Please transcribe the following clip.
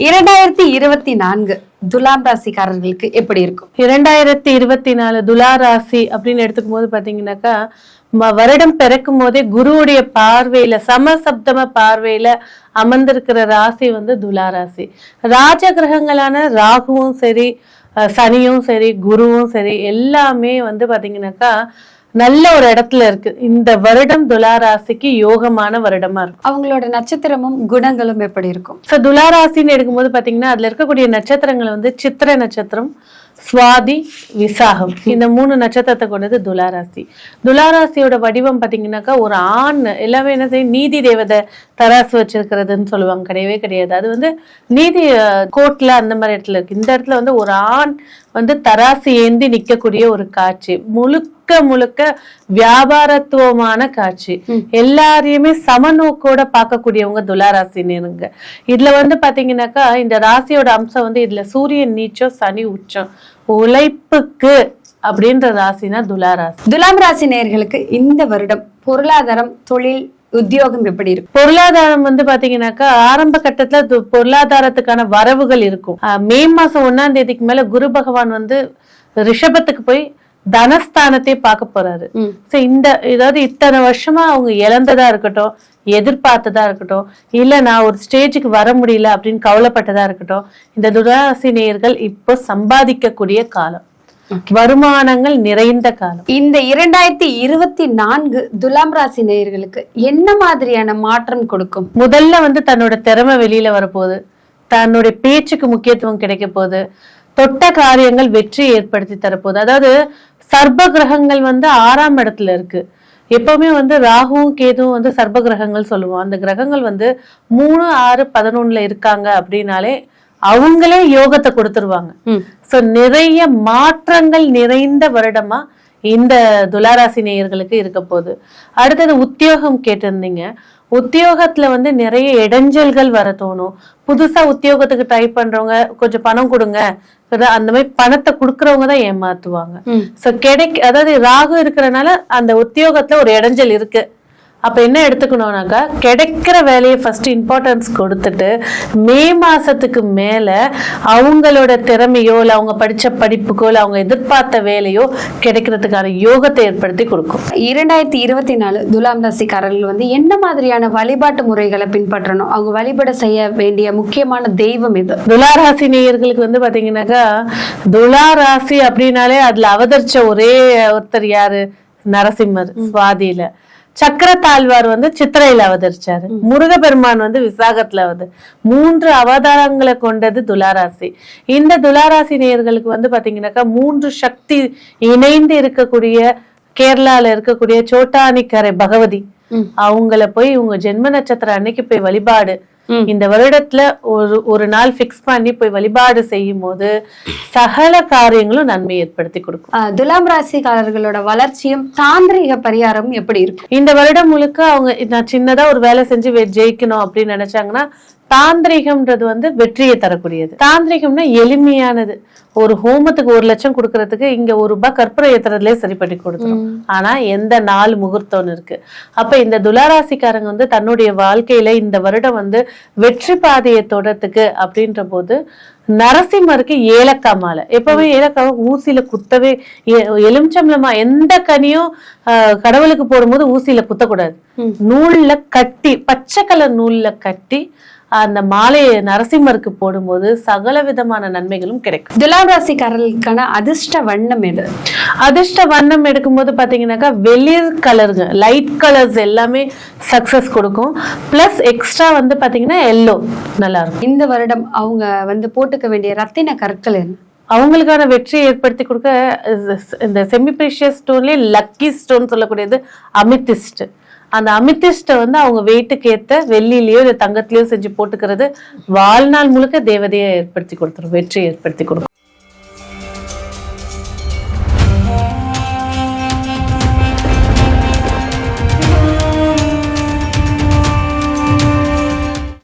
2024 துலாம் ராசிக்காரர்களுக்கு எப்படி இருக்கும்? 2024 துலா ராசி அப்படின்னு எடுத்துக்கும் போது பாத்தீங்கன்னாக்கா, வருடம் பிறக்கும் போதே குருவுடைய பார்வையில சமசப்தம பார்வையில அமர்ந்திருக்கிற ராசி வந்து துலா ராசி. ராஜ கிரகங்களான ராகுவும் சரி, சனியும் சரி, குருவும் சரி, எல்லாமே வந்து பாத்தீங்கன்னாக்கா நல்ல ஒரு இடத்துல இருக்கு. இந்த வருடம் துலா ராசிக்கு யோகமான வருடமா இருக்கும். அவங்களோட நட்சத்திரமும் குணங்களும் எப்படி இருக்கும்? துலா ராசின்னு எடுக்கும்போது பாத்தீங்கன்னா அதுல இருக்கக்கூடிய நட்சத்திரங்கள் வந்து சித்திரை நட்சத்திரம், சுவாதி, விசாகம், இந்த 3 நட்சத்திரத்தை கொண்டது துலாராசி. துலாராசியோட வடிவம் பாத்தீங்கன்னாக்கா ஒரு ஆண் எல்லாமே என்ன செய்யும், நீதி தேவதை தராசு வச்சிருக்கிறதுன்னு சொல்லுவாங்க. கிடையவே கிடையாது. அது வந்து நீதி கோர்ட்ல அந்த மாதிரி இடத்துல இருக்கு. இந்த இடத்துல வந்து ஒரு ஆண் வந்து தராசு ஏந்தி நிக்கக்கூடிய ஒரு காட்சி, முழுக்க முழுக்க வியாபாரத்துவமான காட்சி. எல்லாரையுமே சமநோக்கோட பார்க்கக்கூடியவங்க துலாராசினிருங்க. இதுல வந்து பாத்தீங்கன்னாக்கா இந்த ராசியோட அம்சம் வந்து இதுல சூரியன் நீச்சம், சனி உச்சம். உழைப்புக்கு அப்படின்ற ராசினா துலாராசி. துலாம் ராசி நேயர்களுக்கு இந்த வருடம் பொருளாதாரம், தொழில், உத்தியோகம் எப்படி இருக்கும்? பொருளாதாரம் வந்து பாத்தீங்கன்னாக்கா ஆரம்ப கட்டத்துல பொருளாதாரத்துக்கான வரவுகள் இருக்கும். மே மாசம் 1ஆம் தேதிக்கு மேல குரு பகவான் வந்து ரிஷபத்துக்கு போய் தனஸ்தானத்தை பார்க்க போறாரு. ஏதாவது இத்தனை வருஷமா அவங்க இழந்ததா இருக்கட்டும், எதிர்பார்த்ததா இருக்கட்டும், இல்ல நான் ஒரு ஸ்டேஜுக்கு வர முடியல அப்படின்னு கவலைப்பட்டதா இருக்கட்டும், இந்த துலாராசி நேயர்கள் இப்போ சம்பாதிக்கக்கூடிய காலம், வருமானங்கள் நிறைந்த காலம். இந்த 2024 துலாம் ராசி நேயர்களுக்கு என்ன மாதிரியான மாற்றம் கொடுக்கும்? முதல்ல வந்து தன்னோட திறமை வெளியில வரப்போகுது, தன்னுடைய பேச்சுக்கு முக்கியத்துவம் கிடைக்க போகுது, தொட்ட காரியங்கள் வெற்றி ஏற்படுத்தி தரப்போகுது. அதாவது சர்ப கிரகங்கள் வந்து 6ஆம் இடத்துல இருக்கு. எப்பவுமே வந்து ராகுவும் கேதுவும் வந்து சர்ப கிரகங்கள் சொல்லுவோம். அந்த கிரகங்கள் வந்து 3, 6, 11 இருக்காங்க அப்படின்னாலே அவங்களே யோகத்தை கொடுத்துருவாங்க. சோ நிறைய மாற்றங்கள் நிறைந்த வருடமா இந்த துலாராசி நேயர்களுக்கு இருக்க போகுது. அடுத்தது உத்தியோகம் கேட்டிருந்தீங்க. உத்தியோகத்துல வந்து நிறைய இடைஞ்சல்கள் வர தோணும். புதுசா உத்தியோகத்துக்கு ட்ரை பண்றவங்க கொஞ்சம் பணம் கொடுங்க, அந்த மாதிரி பணத்தை கொடுக்கறவங்க தான் ஏமாத்துவாங்க. சோ அதாவது ராகு இருக்கிறனால அந்த உத்தியோகத்துல ஒரு இடைஞ்சல் இருக்கு. அப்ப என்ன எடுத்துக்கணும்னாக்கா, கிடைக்கிற வேலையை ஃபர்ஸ்ட் இம்பார்ட்டன்ஸ் கொடுத்துட்டு மே மாசத்துக்கு மேல அவங்களோட திறமையோ இல்ல அவங்க படிச்ச படிப்புக்கோ இல்ல அவங்க எதிர்பார்த்த வேலையோ கிடைக்கிறதுக்கான யோகத்தை ஏற்படுத்தி கொடுக்கும். 2024 துலாம் ராசிக்காரர்கள் வந்து என்ன மாதிரியான வழிபாட்டு முறைகளை பின்பற்றணும்? அவங்க வழிபட செய்ய வேண்டிய முக்கியமான தெய்வம் இது? துலாராசி நேயர்களுக்கு வந்து பாத்தீங்கன்னாக்கா, துலாராசி அப்படின்னாலே அதுல அவதரிச்ச ஒரே ஒருத்தர் யாரு? நரசிம்மர். சுவாதியில. சக்கரத்தாழ்வார் வந்து சித்திரையில அவதரிச்சாரு. முருகப்பெருமான் வந்து விசாகத்துல 3 அவதாரங்களை கொண்டது துலாராசி. இந்த துலாராசி நேயர்களுக்கு வந்து பாத்தீங்கன்னாக்கா 3 சக்தி இணைந்து இருக்கக்கூடிய கேரளால இருக்கக்கூடிய சோட்டானிக்கரை பகவதி, அவங்கள போய் உங்க ஜென்ம நட்சத்திரம் அன்னைக்கு போய் வழிபாடு, இந்த வருடத்துல ஒரு நாள் பிக்ஸ் பண்ணி போய் வழிபாடு செய்யும் போது சகல காரியங்களும் நன்மை ஏற்படுத்தி கொடுக்கும். துலாம் ராசிக்காரர்களோட வளர்ச்சியும் தாந்திரிக பரிகாரமும் எப்படி இருக்கும்? இந்த வருடம் முழுக்க அவங்க நான் சின்னதா ஒரு வேலை செஞ்சு ஜெயிக்கணும் அப்படின்னு நினைச்சாங்கன்னா, தாந்திரிகம்ன்றது வந்து வெற்றியை தரக்கூடியது. தாந்திரிகம்னா எளிமையானது. ஒரு ஹோமத்துக்கு 1 லட்சம் கொடுக்கறதுக்கு இங்க ₹1 கற்பூரம் ஏத்துறதுலயே சரி பண்ணி கொடுக்கணும். ஆனா எந்த நாள் முகூர்த்தம்னு இருக்கு. அப்ப இந்த துலாராசிக்காரங்க வந்து தன்னுடைய வாழ்க்கையில இந்த வருடம் வந்து வெற்றி பாதையை தொடறதுக்கு அப்படின்ற போது நரசிம்மருக்கு ஏலக்காய் மாலை. எப்பவுமே ஏலக்காவை ஊசியில குத்தவே, எலுமிச்சம்பழமா எந்த கனியும் கடவுளுக்கு போடும்போது ஊசியில குத்தக்கூடாது. நூல்ல கட்டி, பச்சை கலர் நூல்ல கட்டி அந்த மாலையை நரசிம்மருக்கு போடும்போது சகல விதமான நன்மைகளும் கிடைக்கும். துலாம் ராசிக்காரர்களுக்கான அதிர்ஷ்ட வண்ணம் எது? அதிர்ஷ்ட வண்ணம் எடுக்கும்போது பாத்தீங்கன்னாக்கா வெளிர் கலருங்க, லைட் கலர்ஸ் எல்லாமே சக்சஸ் கொடுக்கும். பிளஸ் எக்ஸ்ட்ரா வந்து பாத்தீங்கன்னா எல்லோ நல்லா இருக்கும். இந்த வருடம் அவங்க வந்து போட்டுக்க வேண்டிய ரத்தின கற்கள் என்ன? அவங்களுக்கான வெற்றியை ஏற்படுத்தி கொடுக்க இந்த செமி பிரீஷியஸ் ஸ்டோன்லயே லக்கி ஸ்டோன் சொல்லக்கூடியது அமித்திஸ்ட். அந்த அமித்திஸ்ட வந்து அவங்க வெயிட்டுக்கு ஏத்த வெள்ளியிலயோ இல்ல தங்கத்திலயோ செஞ்சு போட்டுக்கிறது வாழ்நாள் முழுக்க தேவதையை ஏற்படுத்தி கொடுத்துரும், வெற்றியை ஏற்படுத்தி கொடுக்கும்.